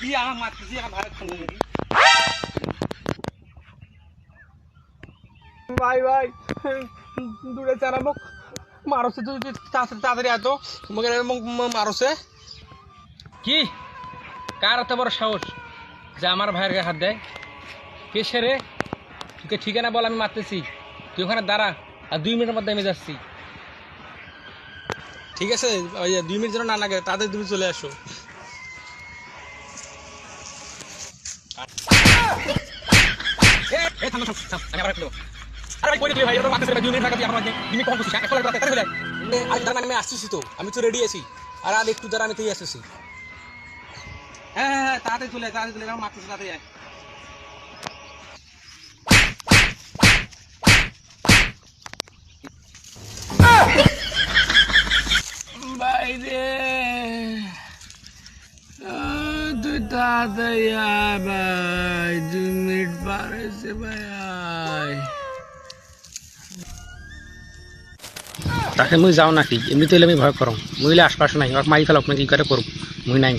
কি আমার মারতেছি আমার ভাই ফোন নাকি ভাই ভাই দূরে চারা মোক মারছে তুই তাড়াতাড়ি আতো মগে মারছে কি কার এত বড় সাহস যে আমার ভাইয়ের গায়ে হাত দেয় কে সে রে তোকে ঠিকানা বল আমি মারতেছি তুই ওখানে দাঁড়া আর 2 মিনিটের মধ্যে আমি যাচ্ছি ঠিক আছে ওই 2 মিনিট যেন না লাগে তাড়াতাড়ি তুমি চলে আসো এই থাম আমি আবার একটু আরে ভাই কই দিলি ভাই এটা মারতেছে 2 মিনিট লাগে তুই আমার তুমি কখন করছিস এক কল তাড়াতাড়ি চলে আজ দাঁড়া আমি আসছি তো আমি তো রেডি আছি আর আমি একটু দাঁড়া আমি তুই আসছি হ্যাঁ তাড়াতাড়ি চলে আমার মারতেছে তাড়াতাড়ি আয় বাইরে তুই তাড়াতাড়ি আয় ভাই 2 মিনিট পার হয়েছে ভাই তাকে মুই যাও নাকি এমনিতে আমি ভয় করম মুইলে আশপাশে নাই মারি ফেলাক না কি করে করব মুই নাই